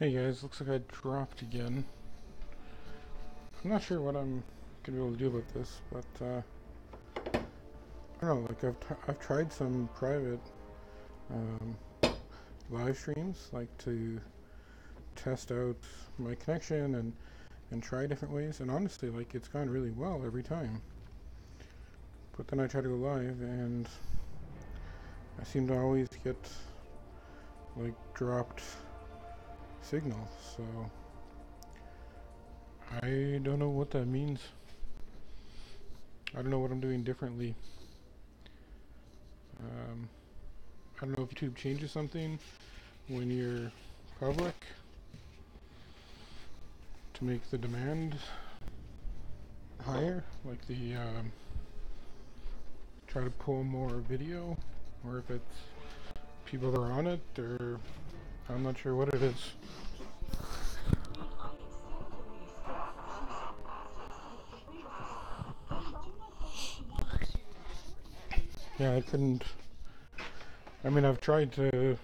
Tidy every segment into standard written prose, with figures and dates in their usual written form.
Hey guys, looks like I dropped again. I'm not sure what I'm gonna be able to do about this, but I don't know. Like I've tried some private um, live streams, like to test out my connection and try different ways. And honestly, like it's gone really well every time. But then I try to go live, and I seem to always get like dropped signal. So I don't know what that means. I don't know what I'm doing differently. I don't know if YouTube changes something when you're public to make the demand higher, like the try to pull more video, or if it's people that are on it, or I'm not sure what it is. Yeah, I couldn't. I mean, I've tried a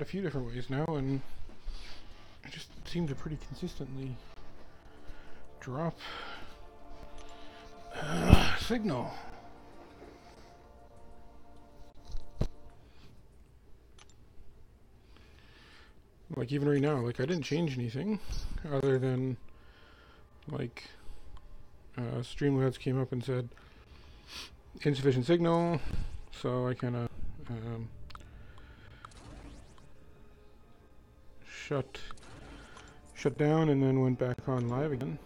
few different ways now, and it just seems to pretty consistently drop signal. Like even right now, like I didn't change anything other than like Streamlabs came up and said insufficient signal, so I kind of shut down and then went back on live again,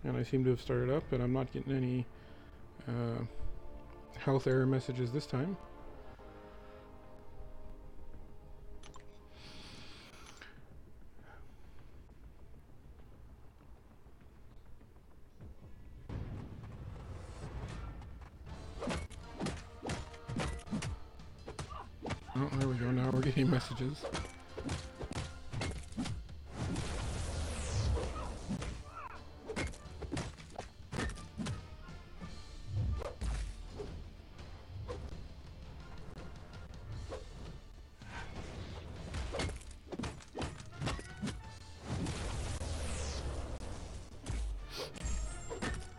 and I seem to have started up, and I'm not getting any health error messages this time. Oh, there we go, now we're getting messages.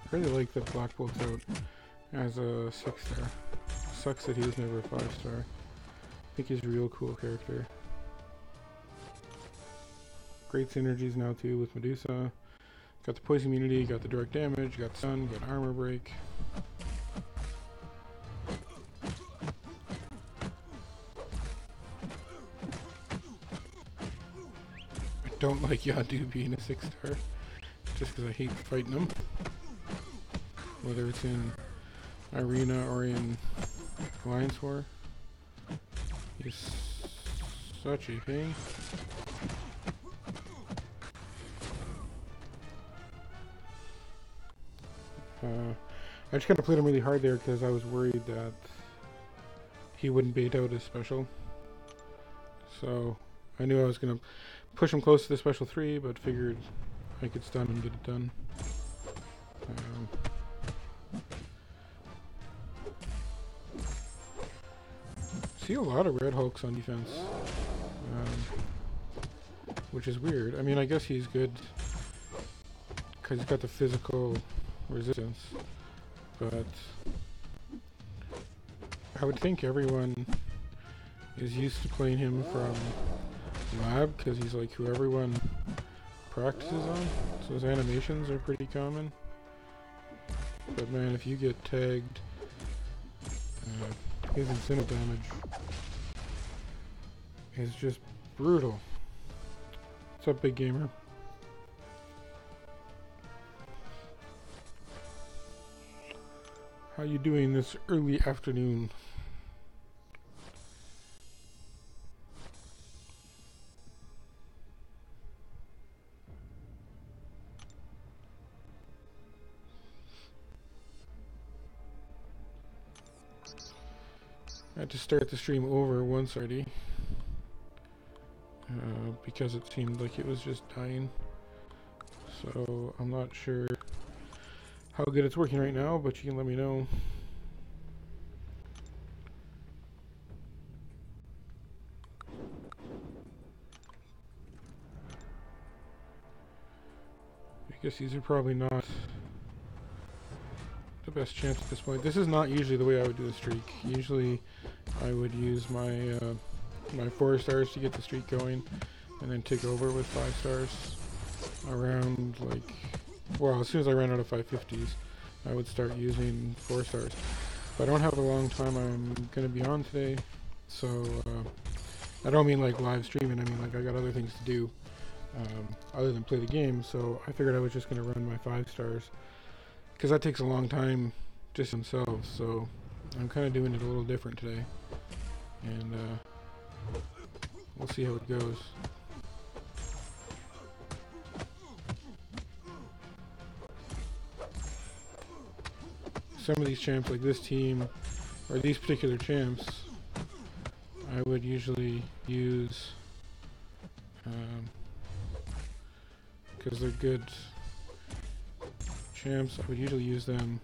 I really like that Black Bolt's out as a 6-star. Sucks that he was never a 5-star. I think he's a real cool character. Great synergies now too with Medusa. Got the poison immunity, got the direct damage, got stun, got armor break. I don't like Yadu being a 6-star, just because I hate fighting him. Whether it's in Arena or in Alliance War. He's such a pain. I just kind of played him really hard there because I was worried that he wouldn't bait out his special. So I knew I was going to push him close to the special 3, but figured I could stun and get it done. See a lot of Red Hulks on defense, which is weird. I mean, I guess he's good because he's got the physical resistance, but I would think everyone is used to playing him from lab because he's like who everyone practices on, so his animations are pretty common. But man, if you get tagged, his incentive damage is just brutal. What's up, big gamer? How you doing this early afternoon? I had to start the stream over once already because it seemed like it was just dying. So I'm not sure how good it's working right now, but you can let me know. guess these are probably not the best chance at this point. This is not usually the way I would do a streak. Usually I would use my my 4 stars to get the streak going, and then take over with 5 stars around, like, well, as soon as I ran out of 550s, I would start using 4 stars. But I don't have a long time I'm going to be on today, so I don't mean like live streaming, I mean like I got other things to do other than play the game, so I figured I was just going to run my 5 stars, because that takes a long time just themselves, so I'm kind of doing it a little different today, and we'll see how it goes. Some of these champs, like this team, or these particular champs, I would usually use, because they're good champs, I would usually use them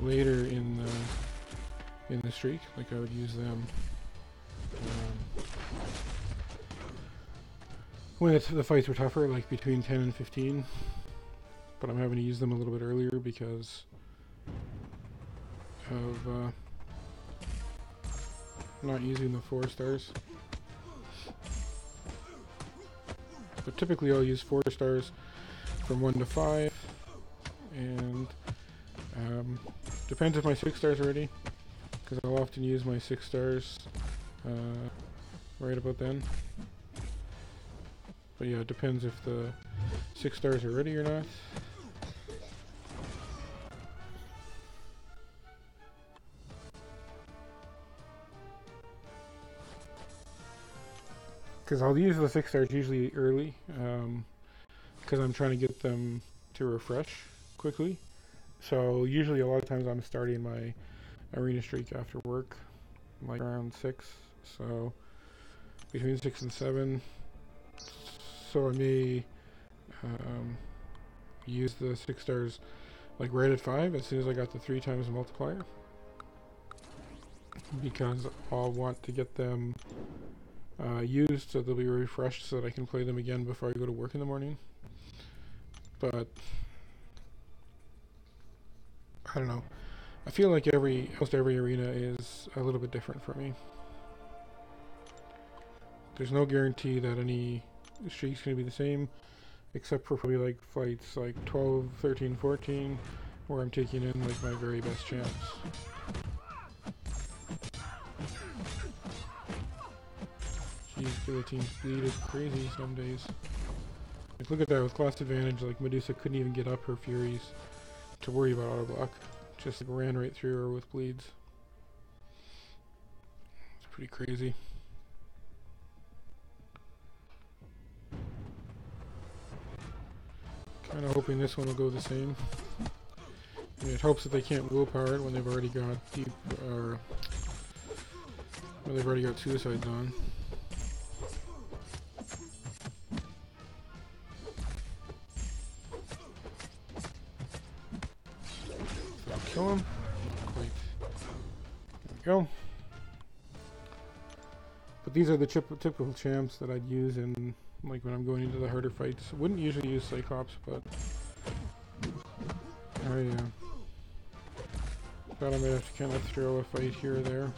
later in the streak. Like I would use them when the fights were tougher, like between 10 and 15. But I'm having to use them a little bit earlier because of not using the 4 stars. But typically I'll use 4 stars from 1 to 5, and depends if my 6 stars are ready, because I'll often use my 6 stars right about then. But yeah, it depends if the 6 stars are ready or not. Because I'll use the 6 stars usually early, because I'm trying to get them to refresh quickly. So usually a lot of times I'm starting my arena streak after work, like around 6, so between 6 and 7. So I may use the 6 stars like right at 5 as soon as I got the 3 times the multiplier, because I'll want to get them used so they'll be refreshed so that I can play them again before I go to work in the morning. But I don't know, I feel like almost every arena is a little bit different for me. There's no guarantee that any streak's going to be the same, except for probably like fights like 12, 13, 14, where I'm taking in like my very best champs. Jeez, guillotine bleed is crazy some days. Like, look at that, with class advantage, like Medusa couldn't even get up her Furies to worry about auto block. Just like ran right through her with bleeds. It's pretty crazy. Kind of hoping this one will go the same. I mean, it helps that they can't willpower it when they've already got deep, or when they've already got suicides on. Kill him. Quite. There we go. But these are the typical champs that I'd use in, like, when I'm going into the harder fights. Wouldn't usually use Cyclops, but I thought I might have to kind of throw a fight here or there.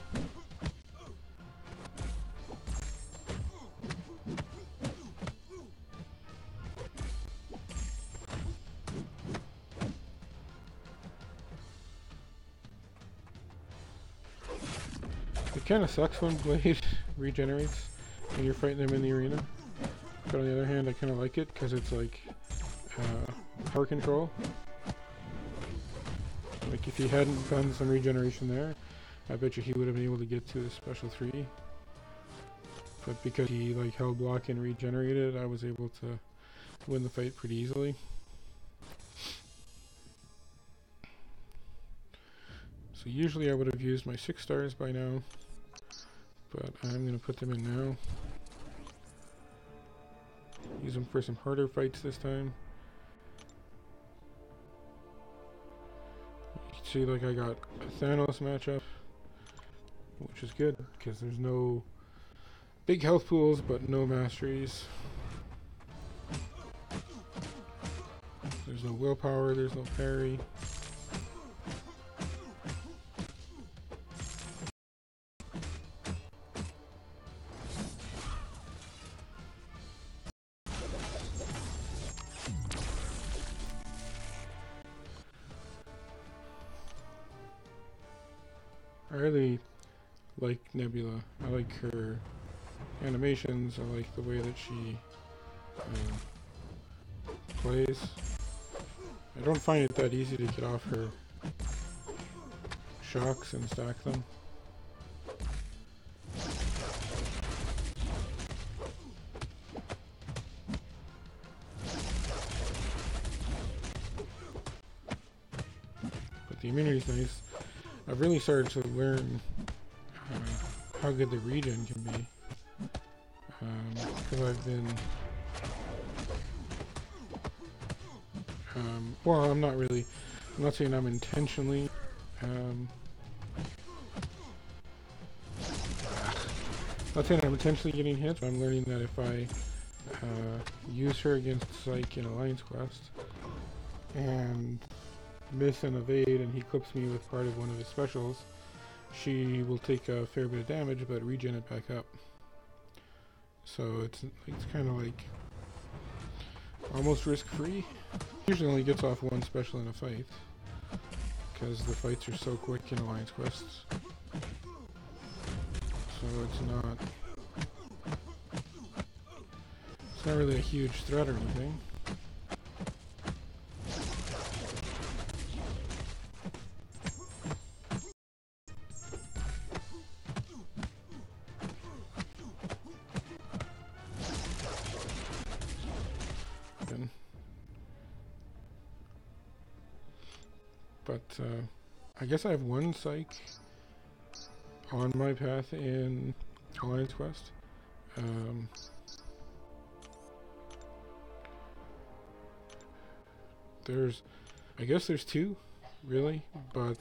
It kind of sucks when Blade regenerates when you're fighting them in the arena. But on the other hand, I kind of like it because it's like power control. Like if he hadn't done some regeneration there, I bet you he would have been able to get to his special 3. But because he like held block and regenerated, I was able to win the fight pretty easily. So usually I would have used my 6 stars by now, but I'm going to put them in now. Use them for some harder fights this time. You can see like I got a Thanos matchup, which is good because there's no big health pools but no masteries. There's no willpower, there's no parry. I really like Nebula. I like her animations. I like the way that she plays. I don't find it that easy to get off her shocks and stack them. But the immunity's nice. I've really started to learn how good the regen can be. Because I've been... well, I'm not saying I'm intentionally... not saying I'm intentionally getting hit, but I'm learning that if I use her against Psyche in Alliance Quest, and miss and evade, and he clips me with part of one of his specials, she will take a fair bit of damage, but regen it back up. So it's kind of like almost risk-free. Usually only gets off one special in a fight, because the fights are so quick in Alliance Quests. So it's not really a huge threat or anything. But I guess I have one psych on my path in Alliance Quest. I guess there's two, really, but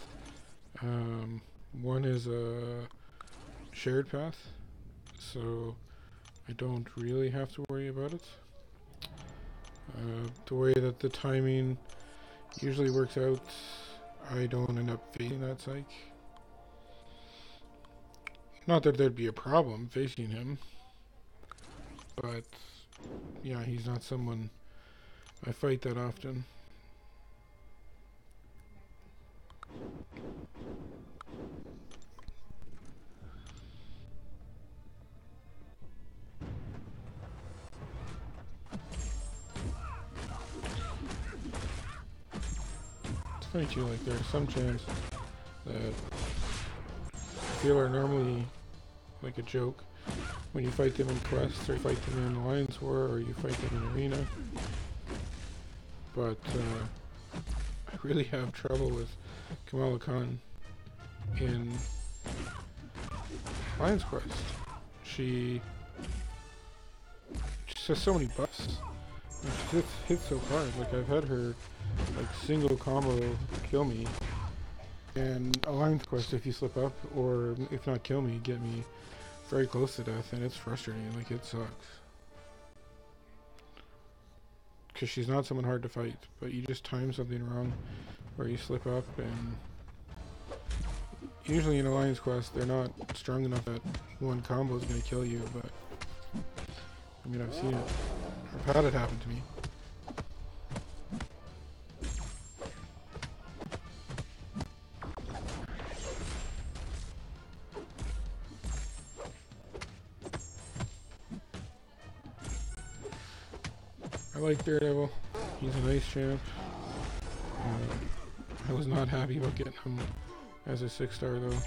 one is a shared path, so I don't really have to worry about it. The way that the timing usually works out, I don't end up facing that psych. Not that there'd be a problem facing him, but yeah, he's not someone I fight that often. It's funny too, like there's some chance that I feel are normally like a joke when you fight them in quests, or you fight them in Alliance War, or you fight them in Arena. But I really have trouble with Kamala Khan in Alliance Quest. She just has so many buffs. And she just hits so hard. Like I've had her like single combo kill me. And Alliance Quest, if you slip up, or if not kill me, get me very close to death, and it's frustrating. Like it sucks. Because she's not someone hard to fight, but you just time something wrong where you slip up, and usually in Alliance Quest they're not strong enough that one combo is going to kill you, but I mean, I've seen it. I've had it happen to me. I like Daredevil. He's a nice champ. I was not happy about getting him as a 6-star though.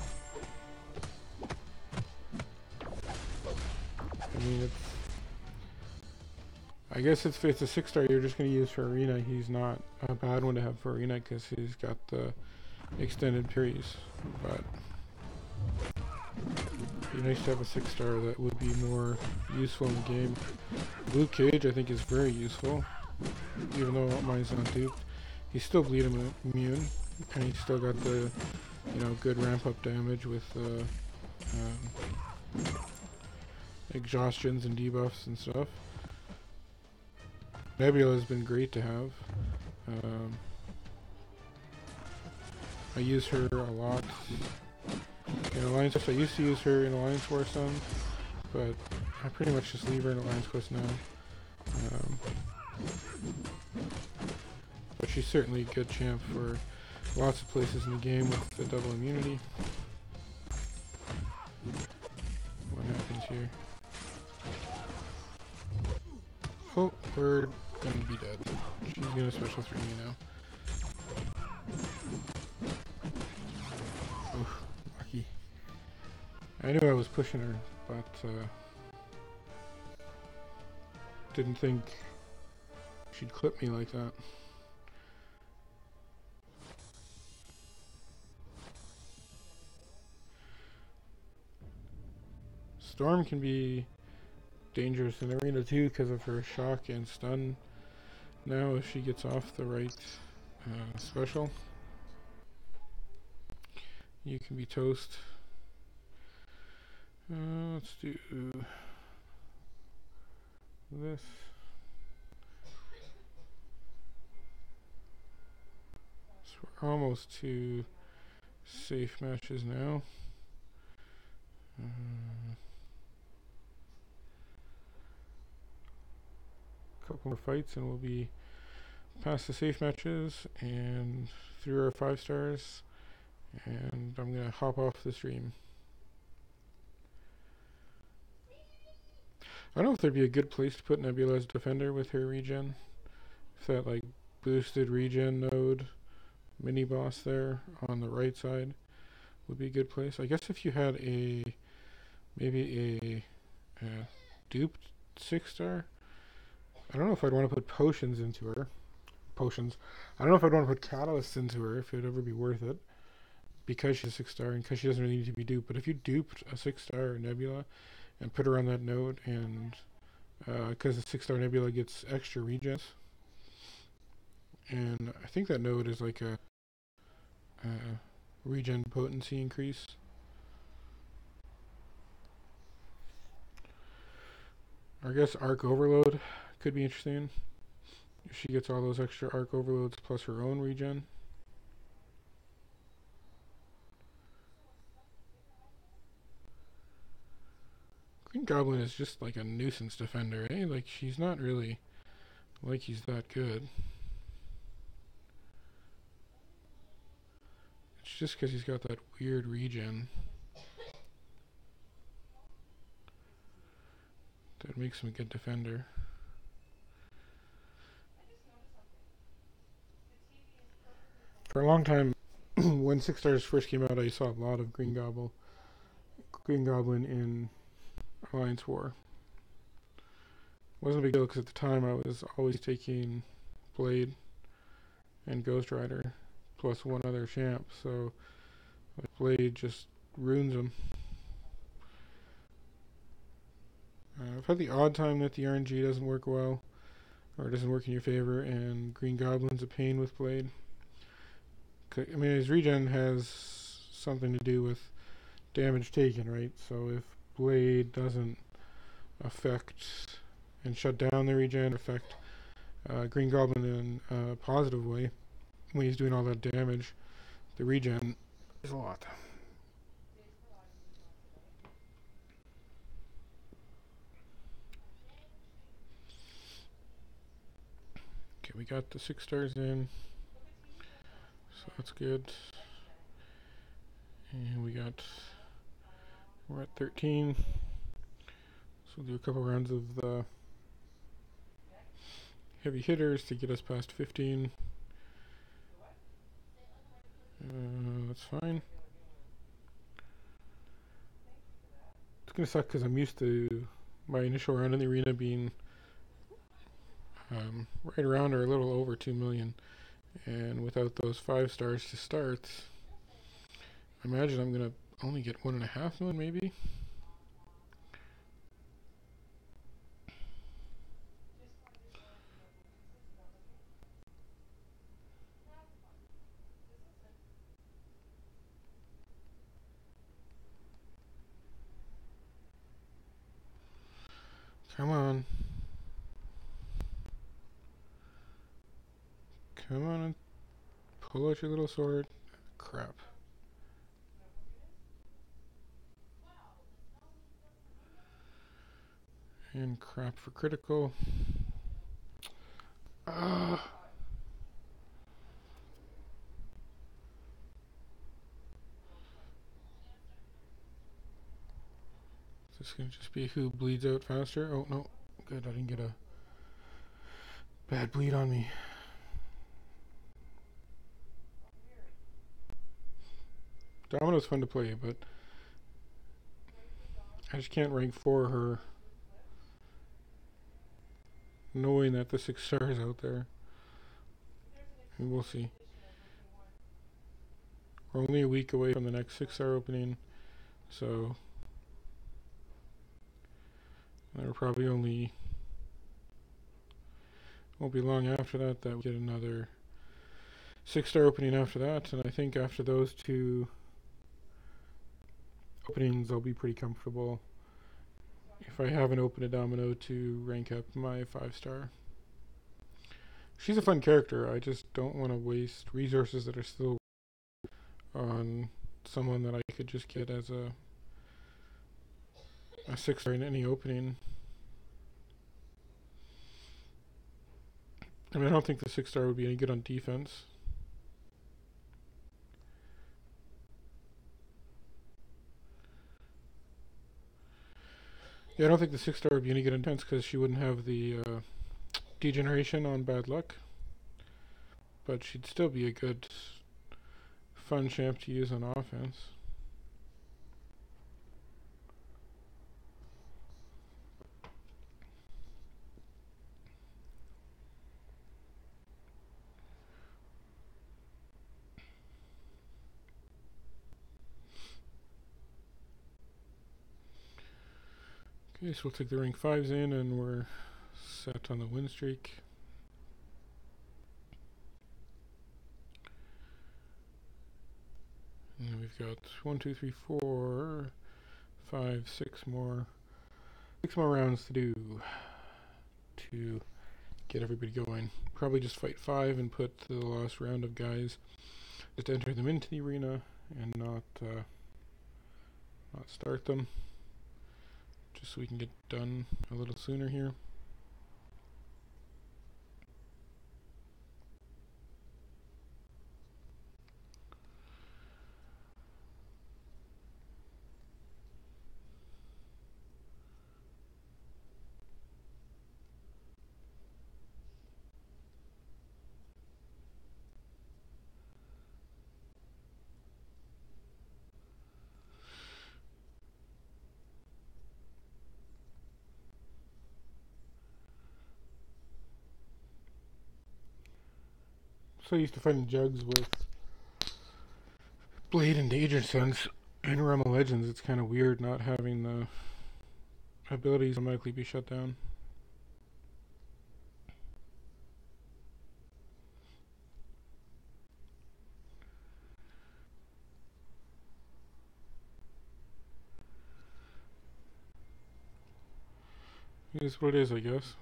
I mean, I guess if it's a 6-star you're just going to use for Arena, he's not a bad one to have for Arena because he's got the extended parries. But it'd be nice to have a 6-star that would be more useful in the game. Luke Cage I think is very useful, even though mine's not duped. He's still bleed immune, and he's still got the, you know, good ramp up damage with exhaustions and debuffs and stuff. Nebula has been great to have. Um, I use her a lot in Alliance Quest. I used to use her in Alliance War some, but I pretty much just leave her in Alliance Quest now. But she's certainly a good champ for lots of places in the game with the double immunity. What happens here? Oh, we're gonna be dead. She's gonna special 3 me now. Oof, lucky. I knew I was pushing her, but didn't think she'd clip me like that. Storm can be dangerous in arena too because of her shock and stun. Now if she gets off the right special, you can be toast. Let's do this. So we're almost to safe matches now. Couple more fights and we'll be past the safe matches and through our 5 stars, and I'm gonna hop off the stream. I don't know if there'd be a good place to put Nebula as defender with her regen. If that like boosted regen node mini boss there on the right side would be a good place. I guess if you had maybe a duped 6-star. I don't know if I'd want to put potions into her. I don't know if I'd want to put catalysts into her if it would ever be worth it, because she's a 6-star and because she doesn't really need to be duped. But if you duped a 6-star Nebula and put her on that node, and because the 6-star Nebula gets extra regens, and I think that node is like a regen potency increase. I guess Arc Overload could be interesting if she gets all those extra Arc Overloads plus her own regen. Green Goblin is just like a nuisance defender, eh? Like, she's not really like he's that good. It's just because he's got that weird regen that makes him a good defender. For a long time, when 6-stars first came out, I saw a lot of Green Goblin in Alliance War. Wasn't a big deal because at the time I was always taking Blade and Ghost Rider plus one other champ, so like, Blade just ruins them. I've had the odd time that the RNG doesn't work well, or doesn't work in your favor, and Green Goblin's a pain with Blade. I mean, his regen has something to do with damage taken, right? So if Blade doesn't affect and shut down the regen, affect Green Goblin in a positive way, when he's doing all that damage, the regen is a lot. Okay, we got the 6-stars in, so that's good. And we're at 13, so we'll do a couple rounds of the heavy hitters to get us past 15. That's fine. It's gonna suck because I'm used to my initial round in the arena being right around or a little over 2 million, and without those 5 stars to start, I imagine I'm gonna only get 1.5 million maybe. Come Pull out your little sword. Crap. And crap for critical. Ah. Is this gonna just be who bleeds out faster? Oh no. Good, I didn't get a bad bleed on me. Domino's fun to play, but I just can't rank 4 her knowing that the 6 star is out there. And we'll see. We're only a week away from the next 6 star opening, so there probably only won't be long after that we get another 6 star opening after that, and I think after those 2 openings I'll be pretty comfortable if I haven't opened a domino to rank up my 5 star. She's a fun character, I just don't want to waste resources that are still on someone that I could just get as a 6 star in any opening. I mean, I don't think the 6 star would be any good on defense. Yeah, I don't think the 6 star would be any good on defense because she wouldn't have the degeneration on bad luck. But she'd still be a good, fun champ to use on offense. Okay, so we'll take the rank 5s in and we're set on the win streak. And we've got 1, 2, 3, 4, 5, 6 more rounds to do to get everybody going. Probably just fight 5 and put the last round of guys, just enter them into the arena and not start them, just so we can get done a little sooner here. So used to fighting jugs with Blade and Danger Sense in Realm of Legends, it's kind of weird not having the abilities automatically be shut down. It is what it is, I guess.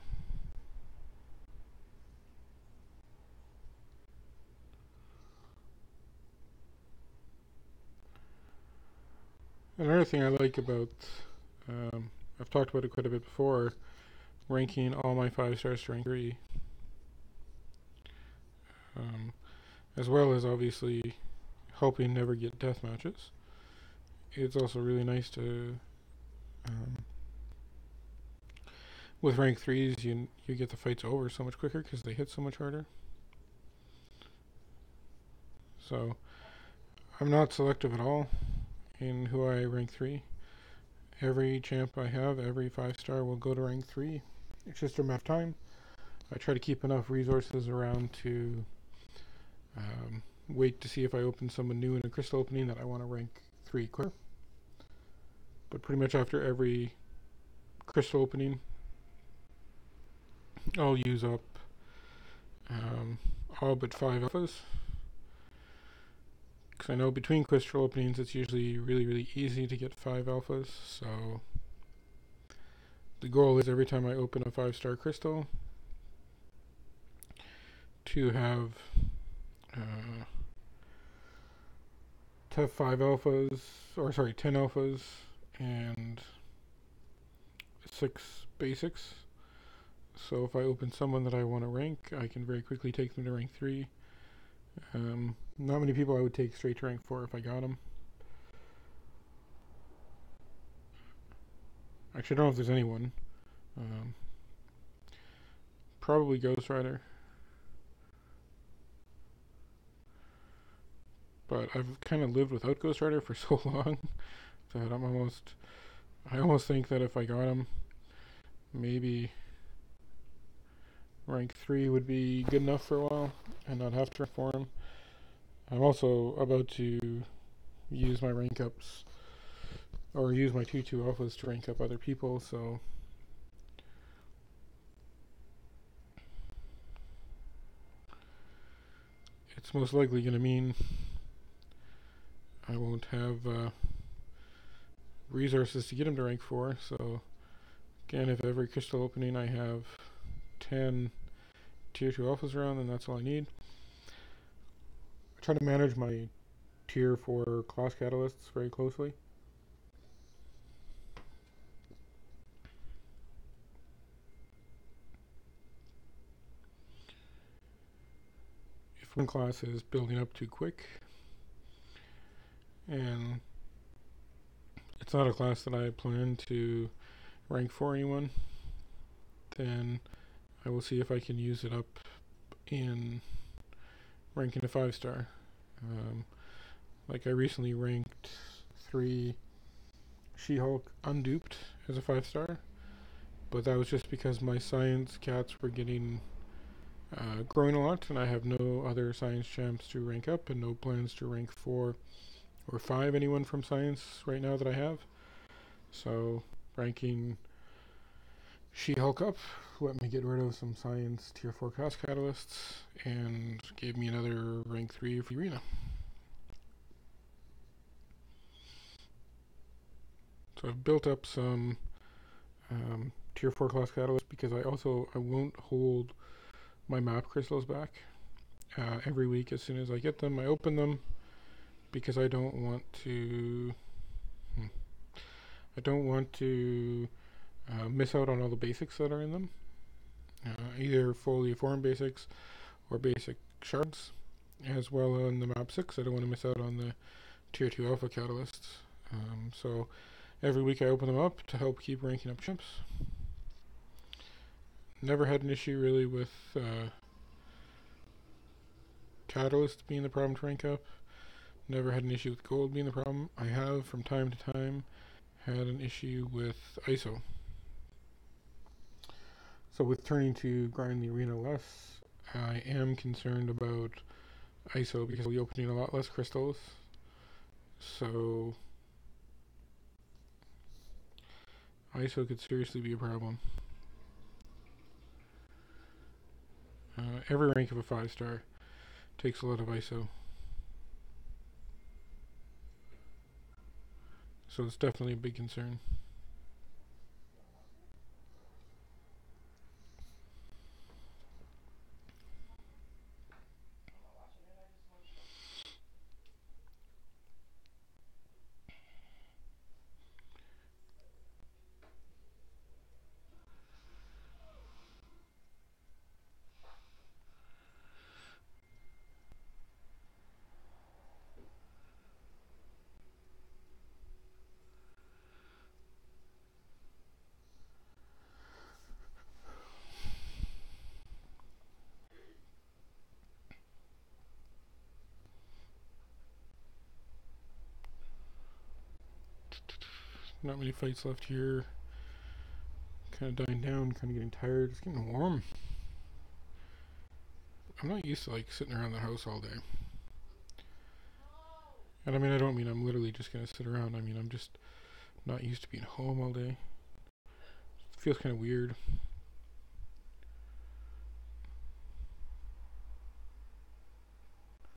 Another thing I like about, I've talked about it quite a bit before, ranking all my 5 stars to rank 3. As well as obviously helping never get death matches. It's also really nice to, with rank 3s, you get the fights over so much quicker because they hit so much harder. So, I'm not selective at all in who I rank 3. Every champ I have, every 5 star will go to rank 3. It's just a matter of time. I try to keep enough resources around to wait to see if I open someone new in a crystal opening that I want to rank 3 quicker. But pretty much after every crystal opening, I'll use up all but 5 alphas. Because I know between crystal openings it's usually really easy to get 5 alphas, so the goal is every time I open a 5 star crystal to have to have 5 alphas, or sorry, 10 alphas, and 6 basics. So if I open someone that I want to rank, I can very quickly take them to rank 3. Not many people I would take straight to rank 4 if I got them. Actually, I don't know if there's anyone. Probably Ghost Rider. But I've kind of lived without Ghost Rider for so long that I almost think that if I got him, maybe rank 3 would be good enough for a while and not have to rank for him. I'm also about to use my rank ups, or use my 2-2 alphas to rank up other people, so it's most likely going to mean I won't have resources to get him to rank 4, so again, if every crystal opening I have 10 tier 2 alphas around, then that's all I need. I try to manage my tier 4 class catalysts very closely. If one class is building up too quick, and it's not a class that I plan to rank for anyone, then I will see if I can use it up in ranking a 5-star. Like I recently ranked 3 She-Hulk unduped as a 5-star, but that was just because my science cats were getting growing a lot, and I have no other science champs to rank up, and no plans to rank 4 or 5 anyone from science right now that I have. So ranking She-Hulk up let me get rid of some science tier 4 class catalysts and gave me another rank 3 for arena. So I've built up some tier 4 class catalysts because I won't hold my map crystals back. Every week as soon as I get them, I open them because I don't want to miss out on all the basics that are in them. Either fully formed basics or basic shards, as well on the map 6. I don't want to miss out on the tier 2 alpha catalysts. So every week I open them up to help keep ranking up champs. Never had an issue really with catalyst being the problem to rank up. Never had an issue with gold being the problem. I have from time to time had an issue with ISO. So with turning to grind the arena less, I am concerned about ISO because I'll be opening a lot less crystals. So ISO could seriously be a problem. Every rank of a 5-star takes a lot of ISO. So it's definitely a big concern. Not many fights left here. Kind of dying down, kind of getting tired. It's getting warm. I'm not used to like sitting around the house all day. And I mean, I don't mean I'm literally just gonna sit around. I mean, I'm just not used to being home all day. It feels kind of weird.